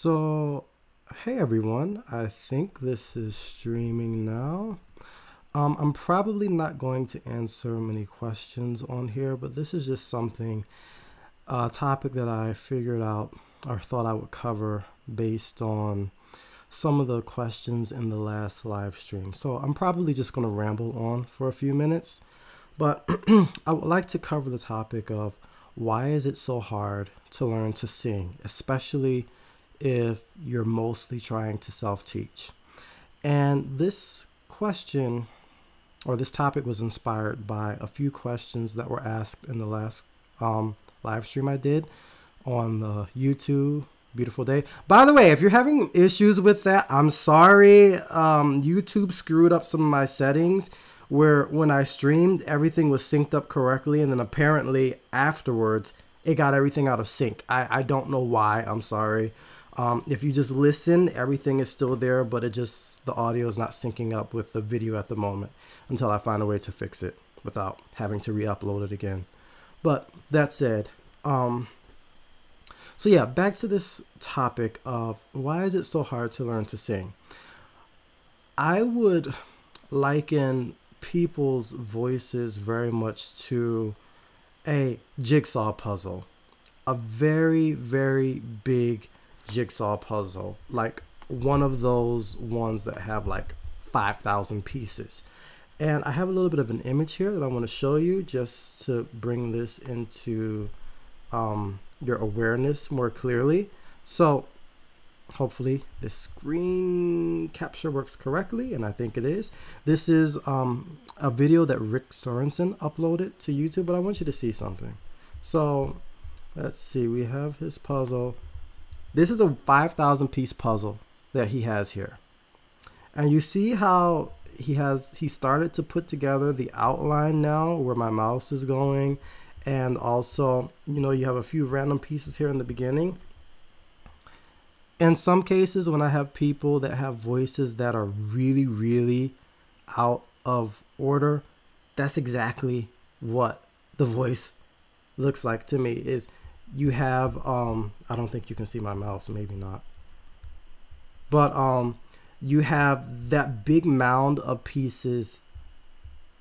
So, hey everyone, I think this is streaming now. I'm probably not going to answer many questions on here, but this is just a topic that I figured out or thought I would cover based on some of the questions in the last live stream. So I'm probably just going to ramble on for a few minutes, but I would like to cover the topic of why is it so hard to learn to sing, especially if you're mostly trying to self-teach. And this question or this topic was inspired by a few questions that were asked in the last live stream I did on the YouTube Beautiful Day. By the way, if you're having issues with that, I'm sorry. YouTube screwed up some of my settings where when I streamed, everything was synced up correctly, and then apparently afterwards it got everything out of sync. I don't know why. I'm sorry. If you just listen, everything is still there, but the audio is not syncing up with the video at the moment until I find a way to fix it without having to re-upload it again. But that said, so yeah, back to this topic of why is it so hard to learn to sing? I would liken people's voices very much to a jigsaw puzzle, a very, very big jigsaw puzzle, like one of those ones that have like 5,000 pieces. And I have a little bit of an image here that I want to show you just to bring this into your awareness more clearly. So hopefully this screen capture works correctly, and I think it is. This is a video that Rick Sorensen uploaded to YouTube, but I want you to see something. So let's see, we have his puzzle. This is a 5,000 piece puzzle that he has here. And you see how he started to put together the outline now where my mouse is going. And also, you have a few random pieces here in the beginning. In some cases, when I have people that have voices that are really, really out of order, that's exactly what the voice looks like to me. Is you have I don't think you can see my mouse, maybe not, but you have that big mound of pieces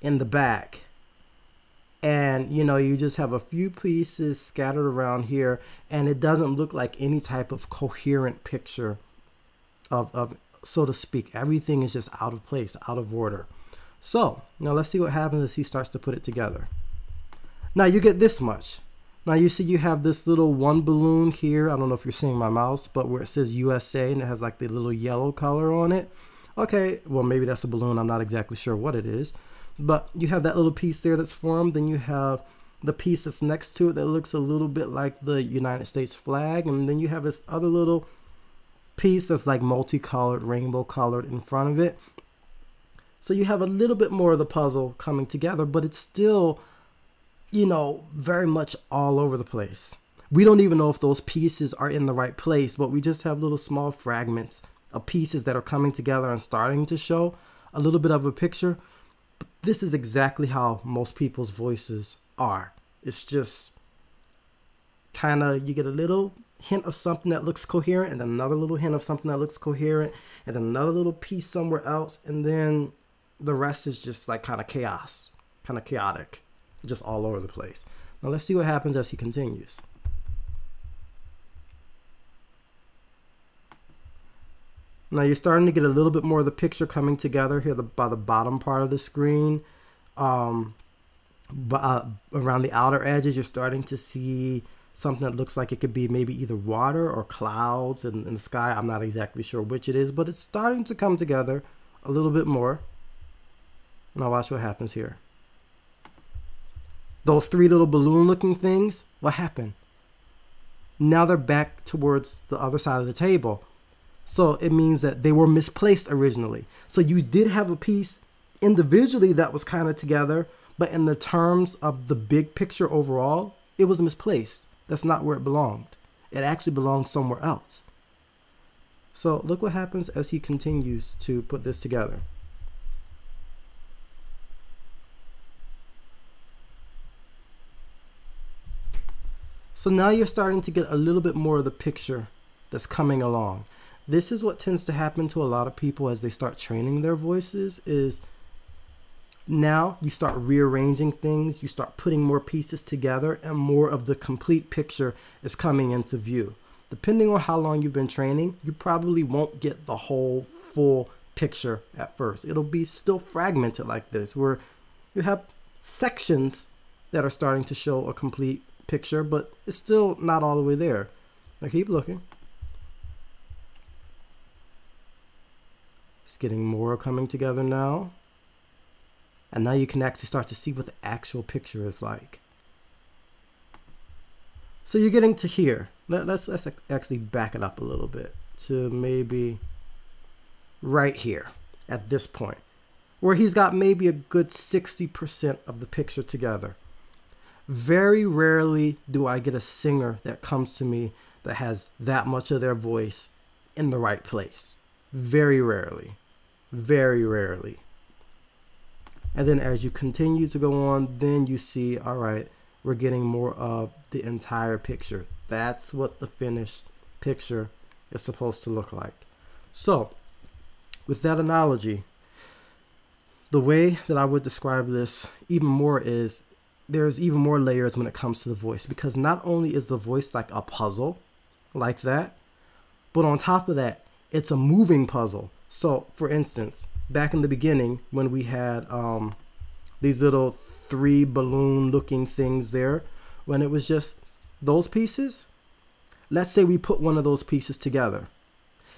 in the back, and you just have a few pieces scattered around here, and it doesn't look like any type of coherent picture of so to speak. Everything is just out of place, out of order. So now let's see what happens as he starts to put it together. Now you get this much. Now you see you have this little one balloon here. I don't know if you're seeing my mouse, but where it says USA and it has like the little yellow color on it. Okay, well maybe that's a balloon. I'm not exactly sure what it is. But you have that little piece there that's formed. Then you have the piece that's next to it that looks a little bit like the United States flag. And then you have this other little piece that's like multicolored, rainbow colored in front of it. So you have a little bit more of the puzzle coming together, but it's still very much all over the place. We don't even know if those pieces are in the right place, but we just have little small fragments of pieces that are coming together and starting to show a little bit of a picture. But this is exactly how most people's voices are. It's just kind of, you get a little hint of something that looks coherent, and another little hint of something that looks coherent, and another little piece somewhere else, and then the rest is just like kind of chaos, kind of chaotic, just all over the place. Now let's see what happens as he continues. Now you're starting to get a little bit more of the picture coming together here by the bottom part of the screen. But around the outer edges, you're starting to see something that looks like it could be maybe either water or clouds in the sky. I'm not exactly sure which it is, but it's starting to come together a little bit more. Now watch what happens here. Those three little balloon looking things, what happened? Now they're back towards the other side of the table. So it means that they were misplaced originally. So you did have a piece individually that was kind of together, but in the terms of the big picture overall, it was misplaced. That's not where it belonged. It actually belonged somewhere else. So look what happens as he continues to put this together. So now you're starting to get a little bit more of the picture that's coming along. This is what tends to happen to a lot of people as they start training their voices, is now you start rearranging things, you start putting more pieces together, and more of the complete picture is coming into view. Depending on how long you've been training, you probably won't get the whole full picture at first. It'll be still fragmented like this, where you have sections that are starting to show a complete picture, but it's still not all the way there. Now keep looking. It's getting more coming together now. And now you can actually start to see what the actual picture is like. So you're getting to here. Let's actually back it up a little bit to maybe right here at this point, where he's got maybe a good 60% of the picture together. Very rarely do I get a singer that comes to me that has that much of their voice in the right place. Very rarely. Very rarely. And then as you continue to go on, then you see, all right, we're getting more of the entire picture. That's what the finished picture is supposed to look like. So, with that analogy, the way that I would describe this even more is there's even more layers when it comes to the voice, because not only is the voice like a puzzle like that, but on top of that, it's a moving puzzle. So, for instance, back in the beginning when we had these little 3 balloon looking things there, when it was just those pieces, let's say we put one of those pieces together.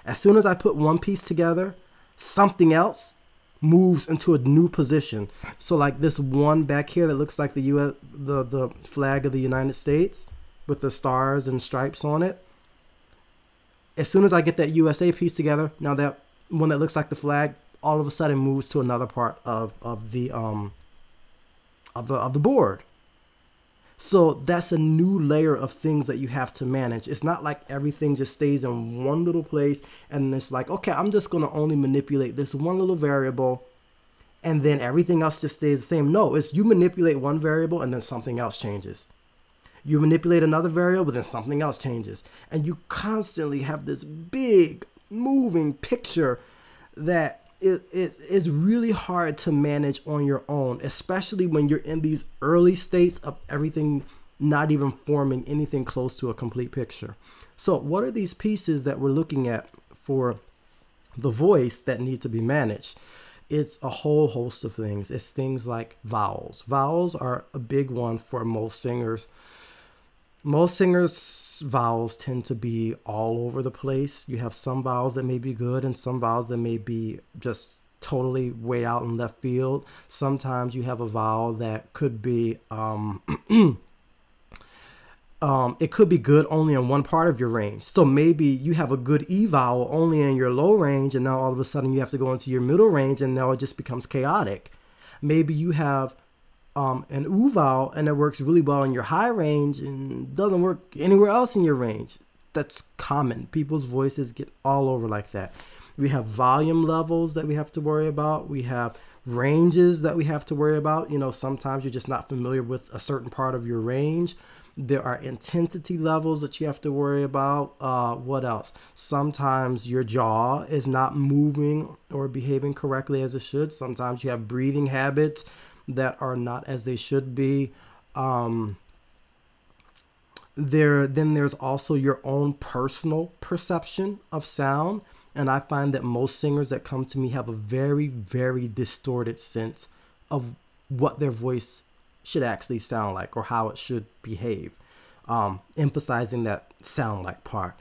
As soon as I put one piece together, something else moves into a new position. So like this one back here that looks like the flag of the United States with the stars and stripes on it. As soon as I get that USA piece together, now that one that looks like the flag all of a sudden moves to another part of the board. So that's a new layer of things that you have to manage. It's not like everything just stays in one little place and it's like, okay, I'm just going to only manipulate this one little variable and then everything else just stays the same. No, it's you manipulate one variable and then something else changes. You manipulate another variable, then something else changes. And you constantly have this big moving picture that it's really hard to manage on your own, especially when you're in these early states of everything not even forming anything close to a complete picture. So what are these pieces that we're looking at for the voice that need to be managed? It's a whole host of things. It's things like vowels. Vowels are a big one for most singers. Most singers' vowels tend to be all over the place. You have some vowels that may be good and some vowels that may be just totally way out in left field. Sometimes you have a vowel that could be, it could be good only in one part of your range. So maybe you have a good E vowel only in your low range, and now all of a sudden you have to go into your middle range, and now it just becomes chaotic. Maybe you have an U vowel and it works really well in your high range and doesn't work anywhere else in your range. That's common. People's voices get all over like that. We have volume levels that we have to worry about. We have ranges that we have to worry about. You know, sometimes you're just not familiar with a certain part of your range. There are intensity levels that you have to worry about. What else? Sometimes your jaw is not moving or behaving correctly as it should. Sometimes you have breathing habits that are not as they should be. Then there's also your own personal perception of sound. And I find that most singers that come to me have a very, very distorted sense of what their voice should actually sound like or how it should behave. Emphasizing that sound like part.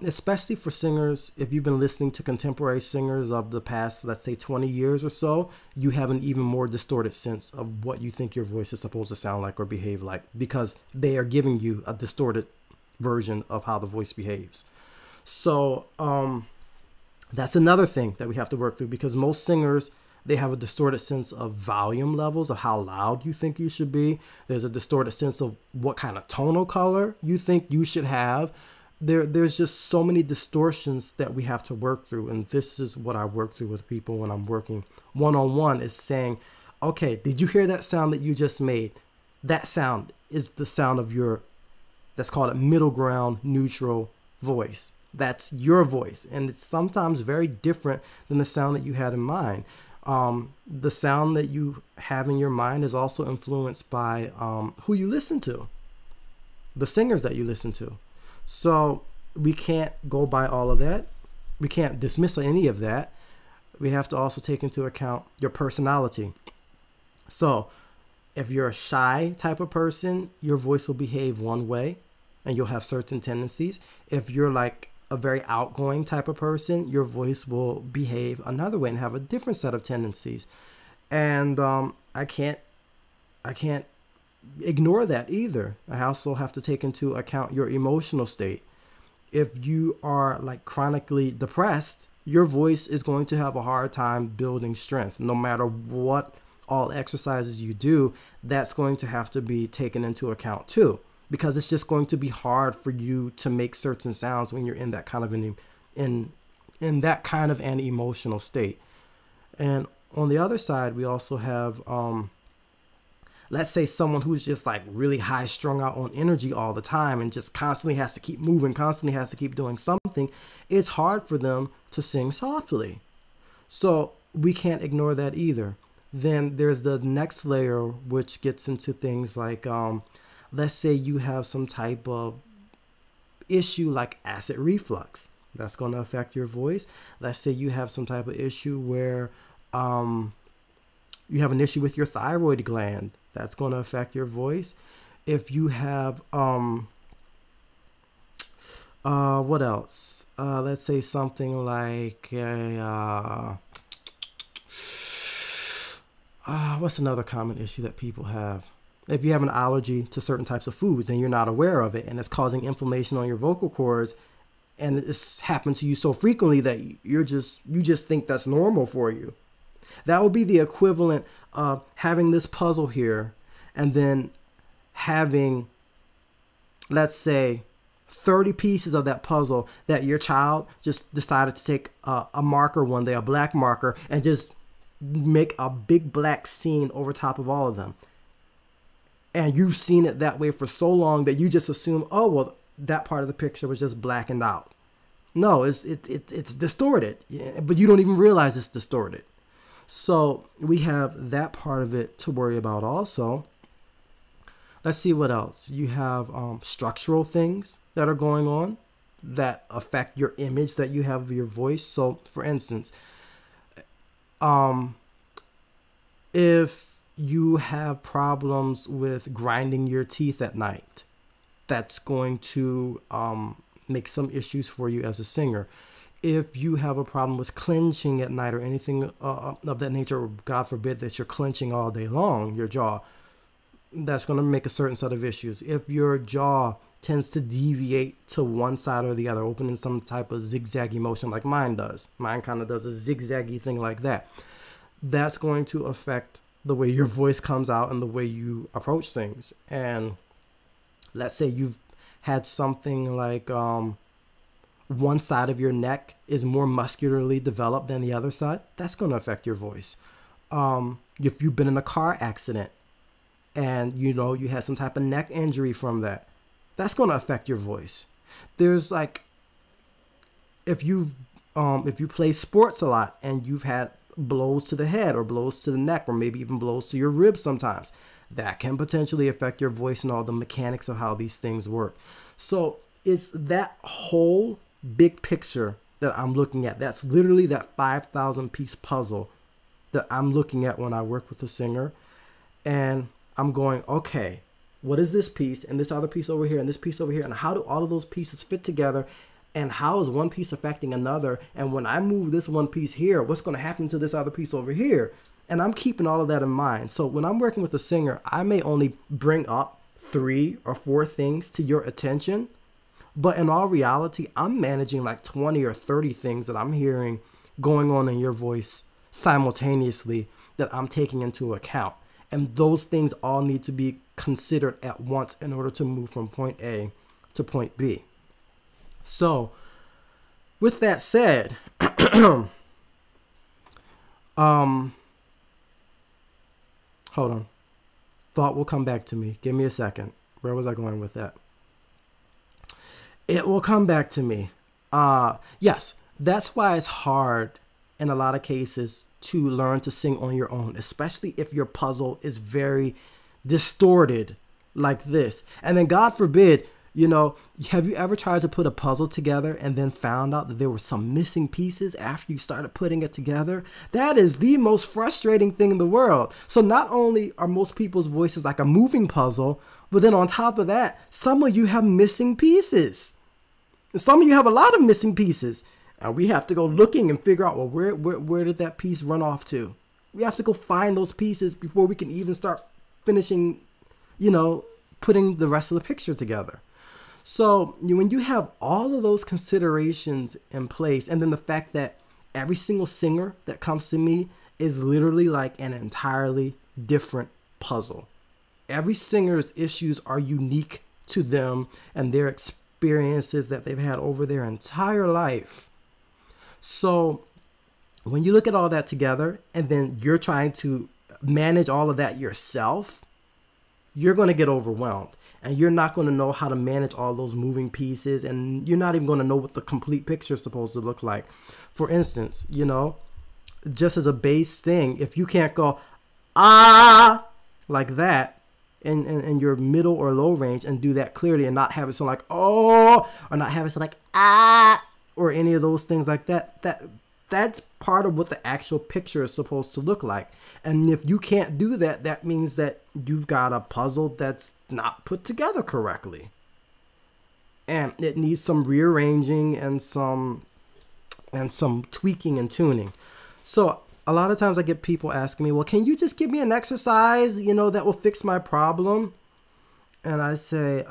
Especially for singers, if you've been listening to contemporary singers of the past, let's say 20 years or so, you have an even more distorted sense of what you think your voice is supposed to sound like or behave like, because they are giving you a distorted version of how the voice behaves. So that's another thing that we have to work through, because most singers, they have a distorted sense of volume levels, of how loud you think you should be. There's a distorted sense of what kind of tonal color you think you should have. There's just so many distortions that we have to work through. And this is what I work through with people when I'm working one-on-one, is saying, okay, did you hear that sound that you just made? That sound is the sound of your, that's called a middle ground neutral voice. That's your voice, and it's sometimes very different than the sound that you had in mind. The sound that you have in your mind is also influenced by who you listen to, the singers that you listen to. So we can't go by all of that. We can't dismiss any of that. We have to also take into account your personality. So if you're a shy type of person, your voice will behave one way and you'll have certain tendencies. If you're like a very outgoing type of person, your voice will behave another way and have a different set of tendencies. And I can't ignore that either. I also have to take into account your emotional state. If you are like chronically depressed, your voice is going to have a hard time building strength. No matter what all exercises you do, that's going to have to be taken into account too, because it's just going to be hard for you to make certain sounds when you're in that kind of in that kind of an emotional state. And on the other side, we also have let's say someone who's just like really high strung out on energy all the time and just constantly has to keep moving, constantly has to keep doing something. It's hard for them to sing softly. So we can't ignore that either. Then there's the next layer, which gets into things like, let's say you have some type of issue like acid reflux. That's going to affect your voice. Let's say you have some type of issue where you have an issue with your thyroid gland. That's going to affect your voice. If you have, what else? Let's say something like, what's another common issue that people have? If you have an allergy to certain types of foods and you're not aware of it and it's causing inflammation on your vocal cords, and it's happened to you so frequently that you just think that's normal for you. That would be the equivalent of having this puzzle here and then having, let's say, 30 pieces of that puzzle that your child just decided to take a marker one day, a black marker, and just make a big black scene over top of all of them. And you've seen it that way for so long that you just assume, oh, well, that part of the picture was just blackened out. No, it's distorted, but you don't even realize it's distorted. So we have that part of it to worry about also. Let's see what else. You have structural things that are going on that affect your image that you have of your voice. So for instance, if you have problems with grinding your teeth at night, that's going to make some issues for you as a singer. If you have a problem with clenching at night or anything of that nature, or God forbid that you're clenching all day long, your jaw, that's going to make a certain set of issues. If your jaw tends to deviate to one side or the other, opening some type of zigzaggy motion like mine does. Mine kind of does a zigzaggy thing like that. That's going to affect the way your voice comes out and the way you approach things. And let's say you've had something like one side of your neck is more muscularly developed than the other side, that's going to affect your voice. If you've been in a car accident and you had some type of neck injury from that, that's going to affect your voice. There's like, if you play sports a lot and you've had blows to the head or blows to the neck or maybe even blows to your ribs sometimes, that can potentially affect your voice and all the mechanics of how these things work. So it's that whole big picture that I'm looking at. That's literally that 5,000 piece puzzle that I'm looking at when I work with a singer. And I'm going, okay, what is this piece and this other piece over here and this piece over here? And how do all of those pieces fit together? And how is one piece affecting another? And when I move this one piece here, what's going to happen to this other piece over here? And I'm keeping all of that in mind. So when I'm working with a singer, I may only bring up 3 or 4 things to your attention. But in all reality, I'm managing like 20 or 30 things that I'm hearing going on in your voice simultaneously that I'm taking into account. And those things all need to be considered at once in order to move from point A to point B. So with that said, hold on. Thought will come back to me. Give me a second. Where was I going with that? It will come back to me. Yes, that's why it's hard in a lot of cases to learn to sing on your own, especially if your puzzle is very distorted like this. And then, God forbid, have you ever tried to put a puzzle together and then found out that there were some missing pieces after you started putting it together? That is the most frustrating thing in the world. So not only are most people's voices like a moving puzzle, but then on top of that, some of you have missing pieces. Some of you have a lot of missing pieces. And we have to go looking and figure out, well, where did that piece run off to? We have to go find those pieces before we can even start finishing, putting the rest of the picture together. So when you have all of those considerations in place, and then the fact that every single singer that comes to me is literally like an entirely different puzzle. Every singer's issues are unique to them and their experiences that they've had over their entire life. So when you look at all that together and then you're trying to manage all of that yourself, you're going to get overwhelmed and you're not going to know how to manage all those moving pieces, and you're not even going to know what the complete picture is supposed to look like. For instance, just as a base thing, if you can't go like that in your middle or low range and do that clearly and not have it sound like or not have it sound like or any of those things like that's part of what the actual picture is supposed to look like. And if you can't do that, that means that you've got a puzzle that's not put together correctly. And it needs some rearranging and some tweaking and tuning. So a lot of times I get people asking me, well, can you just give me an exercise, that will fix my problem? And I say,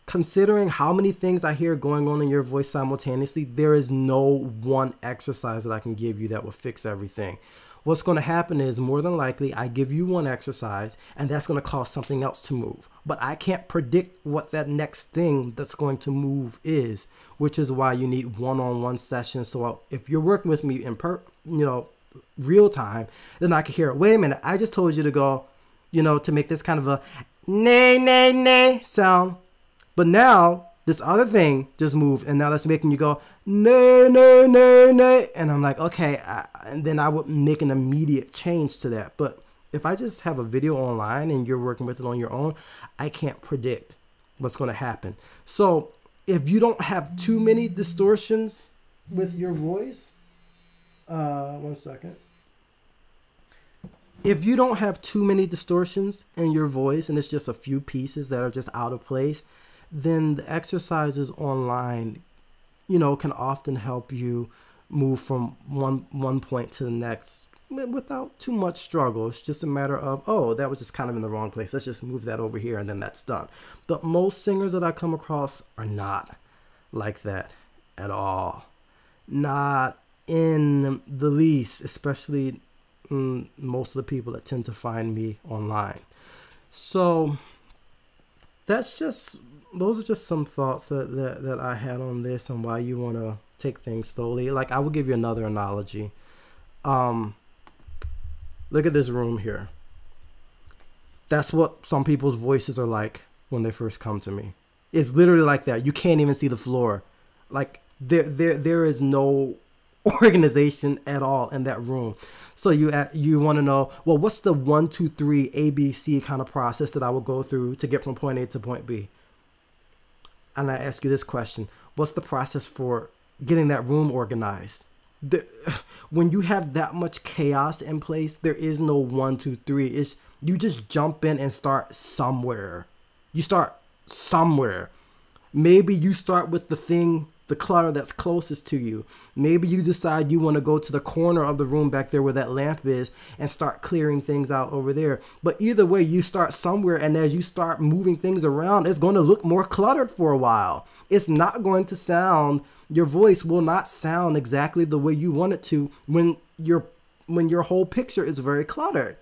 considering how many things I hear going on in your voice simultaneously, there is no one exercise that I can give you that will fix everything. What's going to happen is, more than likely, I give you one exercise and that's going to cause something else to move. But I can't predict what that next thing that's going to move is, which is why you need one-on-one sessions. So if you're working with me in real time, then I can hear, wait a minute, I just told you to go, to make this kind of a nay, nay, nay sound. But now this other thing just moved, and now that's making you go, nay, nay, nay, nay. And I'm like, okay. And then I would make an immediate change to that. But if I just have a video online and you're working with it on your own, I can't predict what's going to happen. So if you don't have too many distortions with your voice, one second. If you don't have too many distortions in your voice and it's just a few pieces that are just out of place, then the exercises online, can often help you move from one point to the next without too much struggle. It's just a matter of, that was just kind of in the wrong place. Let's just move that over here and then that's done. But most singers that I come across are not like that at all. Not in the least, especially most of the people that tend to find me online. So those are just some thoughts that I had on this and why you want to take things slowly. Like, I will give you another analogy. Look at this room here. That's what some people's voices are like when they first come to me. It's literally like that. You can't even see the floor. Like, there is no organization at all in that room. So you want to know, well, what's the 1, 2, 3 ABC kind of process that I will go through to get from point A to point B? And I ask you this question: what's the process for getting that room organized? When you have that much chaos in place, there is no 1, 2, 3. It's, you just jump in and start somewhere. You start somewhere. Maybe you start with the clutter that's closest to you. Maybe you decide you want to go to the corner of the room back there where that lamp is and start clearing things out over there. But either way, you start somewhere, and as you start moving things around, it's going to look more cluttered for a while. It's not going to sound, your voice will not sound exactly the way you want it to when your whole picture is very cluttered.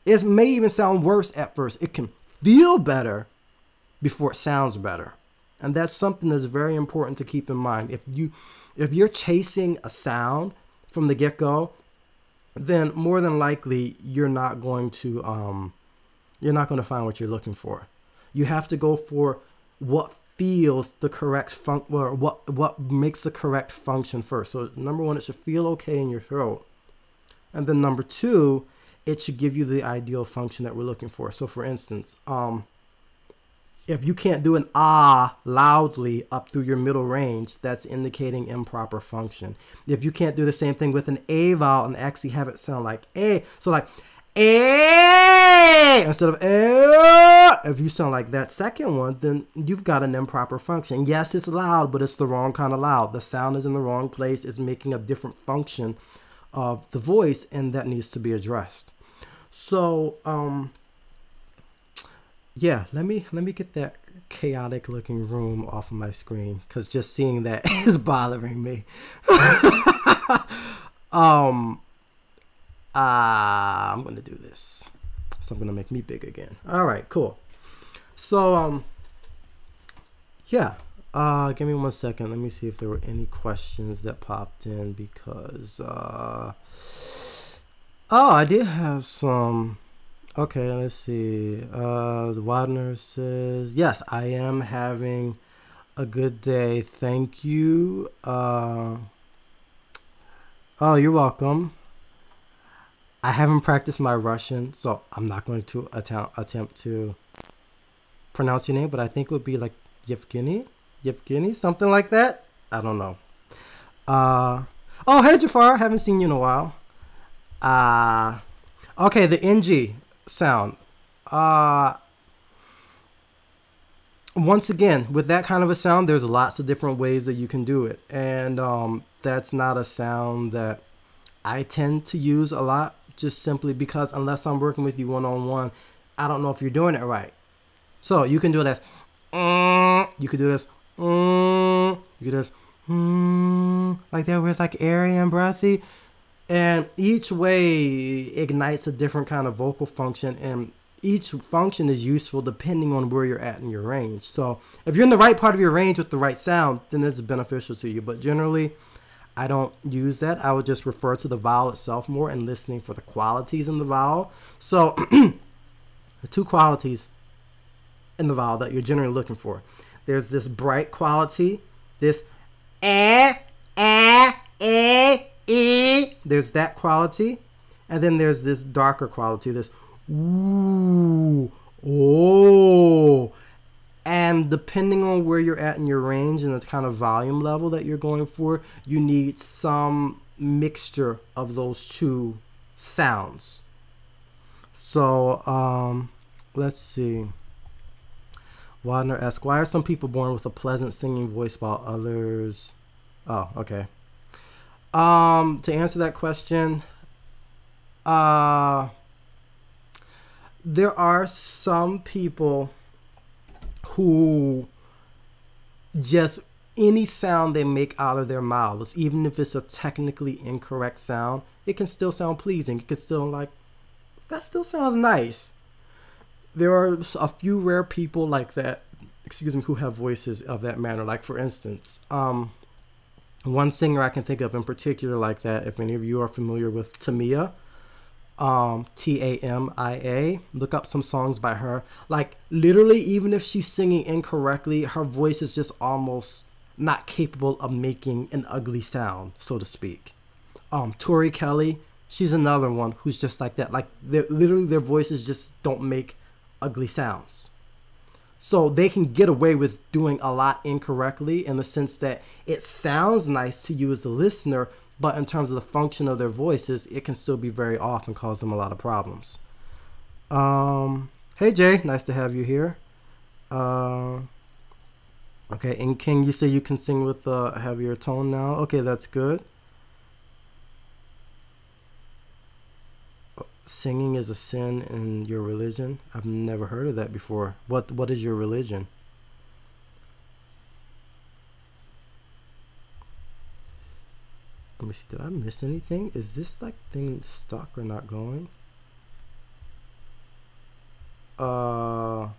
It may even sound worse at first. It can feel better before it sounds better. And that's something that's very important to keep in mind. If you're chasing a sound from the get-go, then more than likely you're not going to find what you're looking for. You have to go for what feels the correct or what makes the correct function first. So number one, it should feel okay in your throat. And then number two, it should give you the ideal function that we're looking for. So for instance, if you can't do an ah loudly up through your middle range, that's indicating improper function. If you can't do the same thing with an a vowel and actually have it sound like a, so like a instead of a, if you sound like that second one, then you've got an improper function. Yes, it's loud, but it's the wrong kind of loud. The sound is in the wrong place. It's making a different function of the voice, and that needs to be addressed. So yeah, let me get that chaotic looking room off of my screen, because just seeing that is bothering me. I'm gonna do this, so I'm gonna make me big again. All right, cool. So yeah, give me 1 second. Let me see if there were any questions that popped in, because oh, I did have some. Okay, let's see. The Wadner says, yes, I am having a good day. Thank you. Oh, you're welcome. I haven't practiced my Russian, so I'm not going to attempt to pronounce your name, but I think it would be like Yevgeny, something like that. I don't know. Oh, hey, Jafar. Haven't seen you in a while. Okay, the NG sound. Once again, with that kind of a sound, there's lots of different ways that you can do it, and that's not a sound that I tend to use a lot, just simply because unless I'm working with you one-on-one, I don't know if you're doing it right. So you can do this, you could do this, you could do this, like that, where it's like airy and breathy. And each way ignites a different kind of vocal function, and each function is useful depending on where you're at in your range. So if you're in the right part of your range with the right sound, then it's beneficial to you. But generally, I don't use that. I would just refer to the vowel itself more and listening for the qualities in the vowel. So the two qualities in the vowel that you're generally looking for. There's this bright quality, this there's that quality, and then there's this darker quality, this ooh, oh. And depending on where you're at in your range and the kind of volume level that you're going for, you need some mixture of those two sounds. So let's see. Wadner asks, why are some people born with a pleasant singing voice while others... Oh, okay. To answer that question, there are some people who just any sound they make out of their mouths, even if it's a technically incorrect sound, it can still sound pleasing. It can still like, that still sounds nice. There are a few rare people like that, who have voices of that manner. Like for instance, one singer I can think of in particular like that, if any of you are familiar with Tamia, Tamia, look up some songs by her. Like literally, even if she's singing incorrectly, her voice is just almost not capable of making an ugly sound, so to speak. Tori Kelly, she's another one who's just like that. Like literally their voices just don't make ugly sounds. So they can get away with doing a lot incorrectly in the sense that it sounds nice to you as a listener, but in terms of the function of their voices, it can still be very off and cause them a lot of problems. Hey Jay, nice to have you here. Okay, and King, you say you can sing with a heavier tone now. Okay, that's good. Singing is a sin in your religion? I've never heard of that before. What is your religion? Let me see, did I miss anything? Is this like thing stuck or not going? Oh,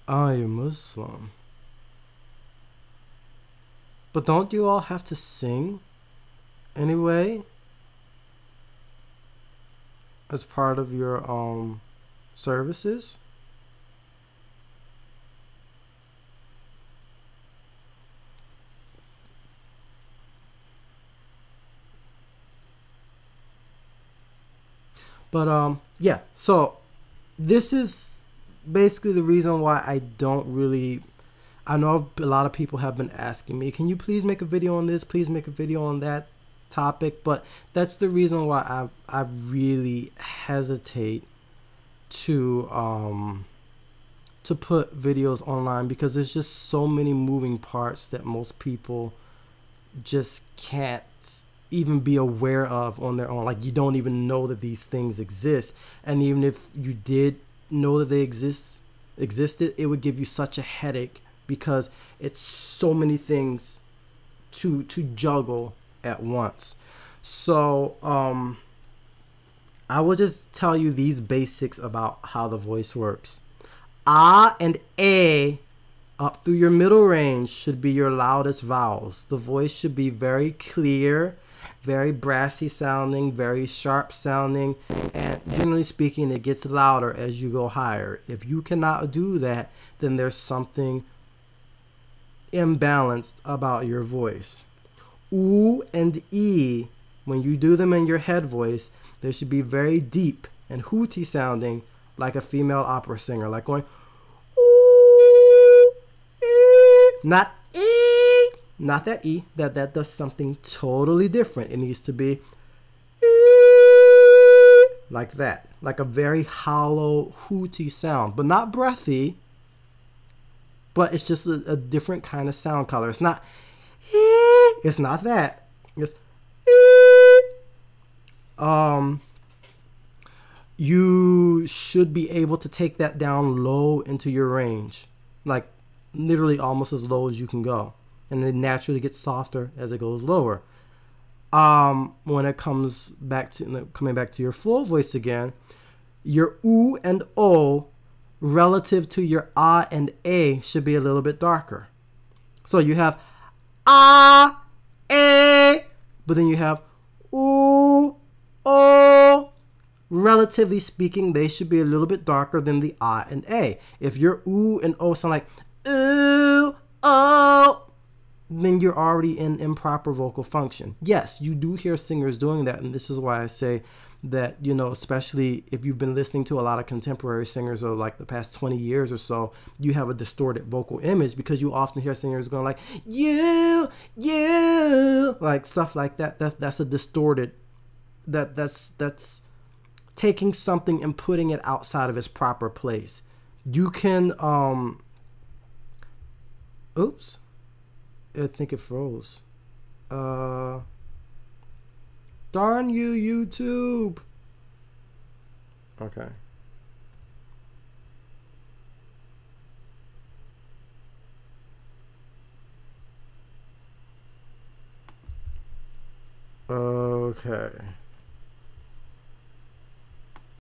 you're Muslim. But don't you all have to sing anyway as part of your services? But yeah, so this is basically the reason why I don't really, I know a lot of people have been asking me, can you please make a video on this, please make a video on that topic, but that's the reason why I really hesitate to put videos online, because there's just so many moving parts that most people just can't even be aware of on their own. Like, you don't even know that these things exist, and even if you did know that they existed, it would give you such a headache because it's so many things to juggle at once. So I will just tell you these basics about how the voice works. Ah and A up through your middle range should be your loudest vowels. The voice should be very clear, very brassy sounding, very sharp sounding, and generally speaking, it gets louder as you go higher. If you cannot do that, then there's something imbalanced about your voice. Oo and E, when you do them in your head voice, they should be very deep and hooty sounding, like a female opera singer, like going ooh, ee. Not E, not that E, that does something totally different. It needs to be ee, like that, like a very hollow hooty sound, but not breathy, but it's just a different kind of sound color. It's not it's not that. It's you should be able to take that down low into your range, like literally almost as low as you can go, and it naturally gets softer as it goes lower. When it comes back to coming back to your full voice again, your oo and o relative to your ah and a should be a little bit darker. So you have ah, a, but then you have ooh, oh. Relatively speaking, they should be a little bit darker than the ah and a. If your ooh and o sound like ooh, oh, then you're already in improper vocal function. Yes, you do hear singers doing that, and this is why I say that, you know, especially if you've been listening to a lot of contemporary singers over like the past 20 years or so, you have a distorted vocal image, because you often hear singers going like you, like stuff like that. That's a distorted, that's taking something and putting it outside of its proper place. You can oops, I think it froze. Darn you, YouTube. Okay. Okay.